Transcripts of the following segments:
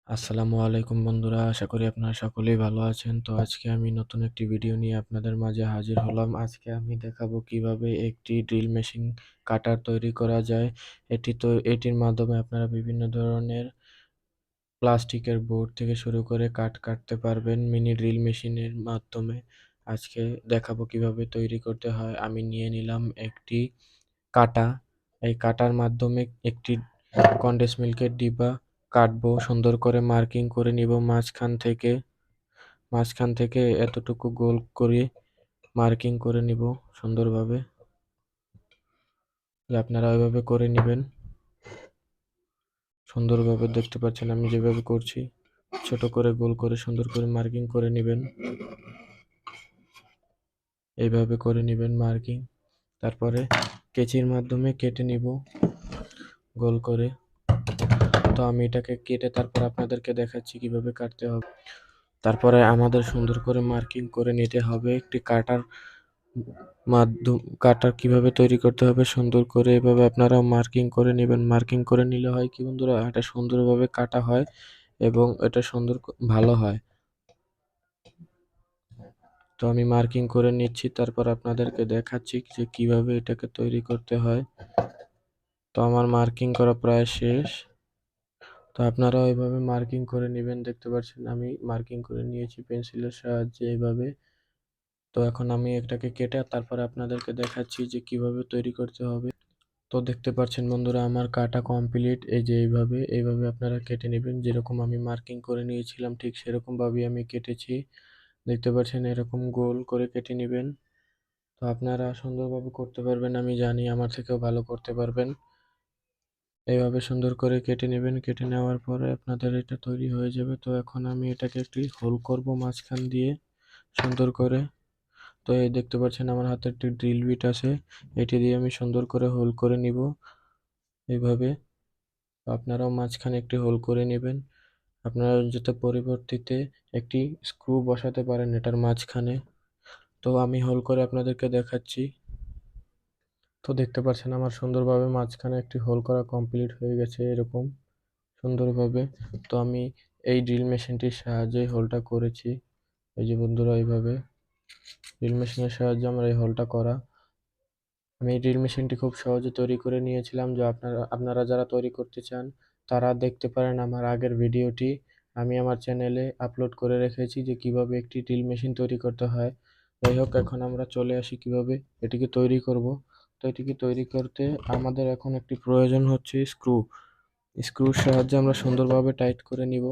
আসসালামু আলাইকুম বন্ধুরা, আশা করি আপনারা সকলেই ভালো আছেন। তো আজকে আমি নতুন একটি ভিডিও নিয়ে আপনাদের মাঝে হাজির হলাম। আজকে আমি দেখাবো কিভাবে একটি ড্রিল মেশিন কাটার তৈরি করা যায়। এটির মাধ্যমে আপনারা বিভিন্ন ধরনের প্লাস্টিকের বোর্ড থেকে শুরু করে কাটতে পারবেন মিনি ড্রিল মেশিনের মাধ্যমে। আজকে দেখাবো কিভাবে তৈরি করতে হয়। আমি নিয়ে নিলাম একটি কাটা। এই কাটার মাধ্যমে একটি কনডেন্স মিল্কের ডিব্বা কাটবো। সুন্দর করে মার্কিং করে নিব মাঝখান থেকে এতটুকু গোল করে মার্কিং করে নিব সুন্দরভাবে। আপনারা ওইভাবে করে নিবেন। সুন্দরভাবে দেখতে পাচ্ছেন আমি যেভাবে করছি। ছোট করে গোল করে সুন্দর করে মার্কিং করে নিবেন। এইভাবে করে নিবেন মার্কিং। তারপরে কেচির মাধ্যমে কেটে নিব গোল করে। তো আমি এটাকে কেটে তারপর আপনাদেরকে দেখাচ্ছি কিভাবে কাটতে হবে। তারপরে আমাদের সুন্দর করে মার্কিং করে নিতে হবে একটি কাটার কিভাবে তৈরি করতে হবে সুন্দর করে এভাবে আপনারাও মার্কিং করে নেবেন। মার্কিং করে নিলে হয় কি বন্ধুরা, এটা সুন্দরভাবে কাটা হয় এবং এটা ভালো হয়। তো আমি মার্কিং করে নিচ্ছি, তারপর আপনাদেরকে দেখাচ্ছি যে কিভাবে এটাকে তৈরি করতে হয়। তো আমার মার্কিং করা প্রায় শেষ। তো আপনারাও এভাবে মার্কিং করে নেবেন। দেখতে পাচ্ছেন আমি মার্কিং করে নিয়েছি পেন্সিলের সাহায্যে এইভাবে। তো এখন আমি এটাকে কেটে তারপরে আপনাদেরকে দেখাচ্ছি যে কিভাবে তৈরি করতে হবে। তো দেখতে পাচ্ছেন বন্ধুরা আমার কাটা কমপ্লিট। এই যে এইভাবে আপনারা কেটে নেবেন। যেরকম আমি মার্কিং করে নিয়েছিলাম ঠিক সেরকম ভাবেই আমি কেটেছি। দেখতে পাচ্ছেন এরকম গোল করে কেটে নেবেন। তো আপনারা সুন্দরভাবে করতে পারবেন, আমি জানি আমার থেকেও ভালো করতে পারবেন। এইভাবে সুন্দর করে কেটে নেবেন। কেটে নেওয়ার পরে আপনাদের এটা তৈরি হয়ে যাবে। তো এখন আমি এটাকে একটি হোল করব মাঝখান দিয়ে সুন্দর করে। তো এই দেখতে পাচ্ছেন আমার হাতে একটি ড্রিল বিট আছে। এটি দিয়ে আমি সুন্দর করে হোল করে নিব এইভাবে। আপনারাও মাঝখানে একটি হোল করে নেবেন। আপনারা যাতে পরবর্তীতে একটি স্ক্রু বসাতে পারেন এটার মাঝখানে। তো আমি হোল করে আপনাদেরকে দেখাচ্ছি। তো দেখতে পাচ্ছেন আমার সুন্দরভাবে মাঝখানে একটি হোল করা কমপ্লিট হয়ে গেছে এরকম সুন্দরভাবে। তো আমি এই ড্রিল মেশিনটির সাহায্যে হোলটা করেছি। এই যে বন্ধুরা এইভাবে ড্রিল মেশিনের সাহায্যে আমার এই হোলটা করা। আমি এই ড্রিল মেশিনটি খুব সহজে তৈরি করে নিয়েছিলাম। যে আপনারা যারা তৈরি করতে চান তারা দেখতে পারেন আমার আগের ভিডিওটি। আমি আমার চ্যানেলে আপলোড করে রেখেছি যে কিভাবে একটি ড্রিল মেশিন তৈরি করতে হয়। যাই হোক, এখন আমরা চলে আসি কিভাবে এটিকে তৈরি করব। তো এটিকে তৈরি করতে আমাদের এখন একটি প্রয়োজন হচ্ছে স্ক্রুর সাহায্যে আমরা সুন্দরভাবে টাইট করে নিব।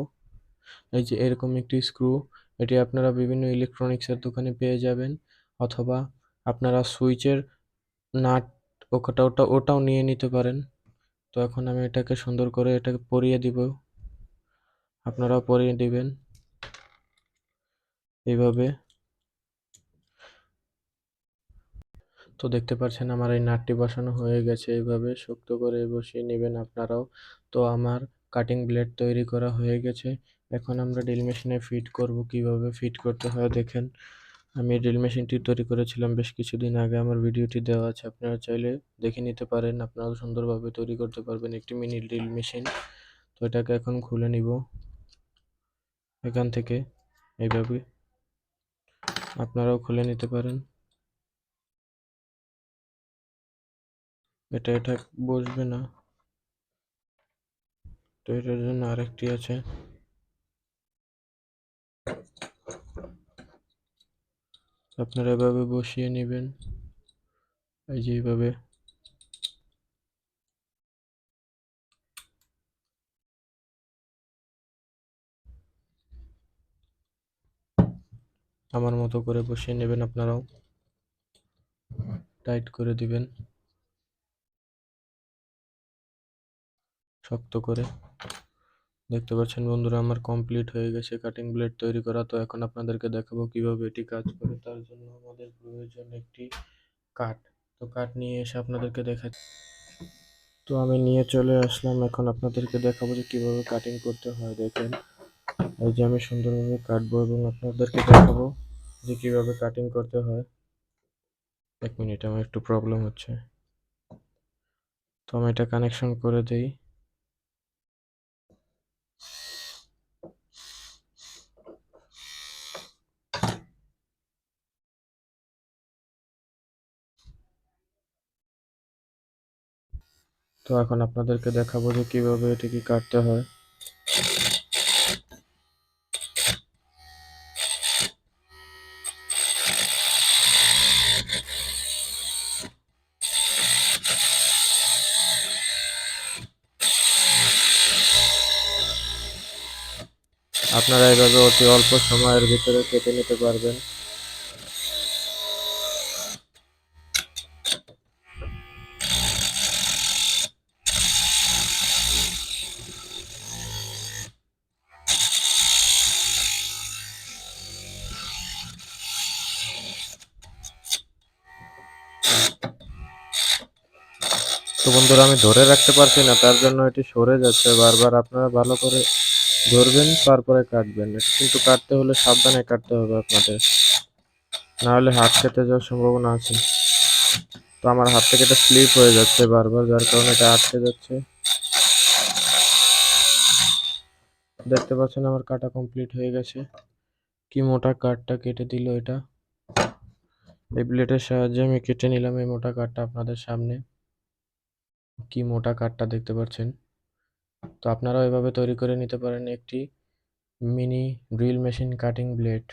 এই যে এরকম একটি স্ক্রু, এটি আপনারা বিভিন্ন ইলেকট্রনিক্সের দোকানে পেয়ে যাবেন, অথবা আপনারা সুইচের নাট ওটাও নিয়ে নিতে পারেন। তো এখন আমি এটাকে সুন্দর করে এটাকে পরিয়ে দিব। আপনারাও পরিয়ে দিবেন এইভাবে। তো দেখতে পাচ্ছেন আমার এই নাটটি বসানো হয়ে গেছে। এইভাবে শক্ত করে বসিয়ে নেবেন আপনারাও। তো আমার কাটিং ব্লেড তৈরি করা হয়ে গেছে। এখন আমরা ড্রিল মেশিনে ফিট করব। কিভাবে ফিট করতে হয় দেখেন। আমি ড্রিল মেশিনটি তৈরি করেছিলাম বেশ কিছুদিন আগে, আমার ভিডিওটি দেওয়া আছে, আপনারা চাইলে দেখে নিতে পারেন। আপনারাও সুন্দরভাবে তৈরি করতে পারবেন একটি মিনি ড্রিল মেশিন। তো এটাকে এখন খুলে নিব এখান থেকে এইভাবে। আপনারাও খুলে নিতে পারেন। এটা বসবে না, তো এটার জন্য আরেকটি আছে। আপনারা এভাবে বসিয়ে নেবেন এই যে এইভাবে। আমার মতো করে বসিয়ে নেবেন, আপনারাও টাইট করে দিবেন শক্ত করে। দেখতে পাচ্ছেন বন্ধুরা আমার কমপ্লিট হয়ে গেছে কাটিং ব্লেড তৈরি করা। তো এখন আপনাদেরকে দেখাবো কিভাবে এটি কাজ করে। তার জন্য আমাদের প্রয়োজন একটি কাঠ। তো কাঠ নিয়ে এসে আপনাদেরকে দেখাচ্ছি। তো আমি নিয়ে চলে আসলাম, এখন আপনাদেরকে দেখাবো যে কিভাবে কাটিং করতে হয়। দেখেন এই যে আমি সুন্দরভাবে কাটবো এবং আপনাদেরকে দেখাবো যে কিভাবে কাটিং করতে হয়। এক মিনিট, আমার একটু প্রবলেম হচ্ছে। তো আমি এটা কানেকশন করে দিই। তো এখন আপনাদেরকে দেখাবো যে কিভাবে এটিকে কাটতে হয়। আপনারা এভাবে অতি অল্প সময়ের ভিতরে কেটে নিতে পারবেন। তো বন্ধুরা, আমি ধরে রাখতে পারছি না, তার জন্য এটি সরে যাচ্ছে বারবার। আপনারা ভালো করে ধরবেন, তারপরে কাটবেন। এটা কিন্তু কাটতে হলে সাবধানে কাটতে হবে আপনাদের, না হলে হাত কেটে যাওয়ার সম্ভাবনা আছে। তো আমার হাত থেকে এটা স্লিপ হয়ে যাচ্ছে বারবার, যার কারণে এটা আটকে যাচ্ছে। দেখতে পাচ্ছেন আমার কাটা কমপ্লিট হয়ে গেছে। কি মোটা কাঠটা কেটে দিল এটা। এই ব্লেডের সাহায্যে আমি কেটে নিলাম এই মোটা কাঠটা আপনাদের সামনে। কি মোটা কাঠটা দেখতে পাচ্ছেন। তো আপনারাও এভাবে তৈরি করে নিতে পারেন একটি mini drill machine cutting blade.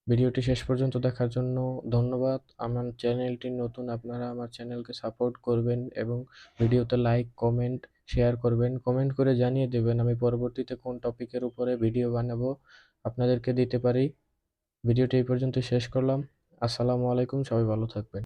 ভিডিওটি শেষ পর্যন্ত দেখার জন্য ধন্যবাদ। আমার চ্যানেলটি নতুন, আপনারা আমার চ্যানেলকে সাপোর্ট করবেন এবং ভিডিওতে লাইক, কমেন্ট, শেয়ার করবেন। কমেন্ট করে জানিয়ে দেবেন আমি পরবর্তীতে কোন টপিকের উপরে ভিডিও বানাবো আপনাদেরকে দিতে পারি। ভিডিওটি এই পর্যন্ত শেষ করলাম। আসসালামু আলাইকুম, সবাই ভালো থাকবেন।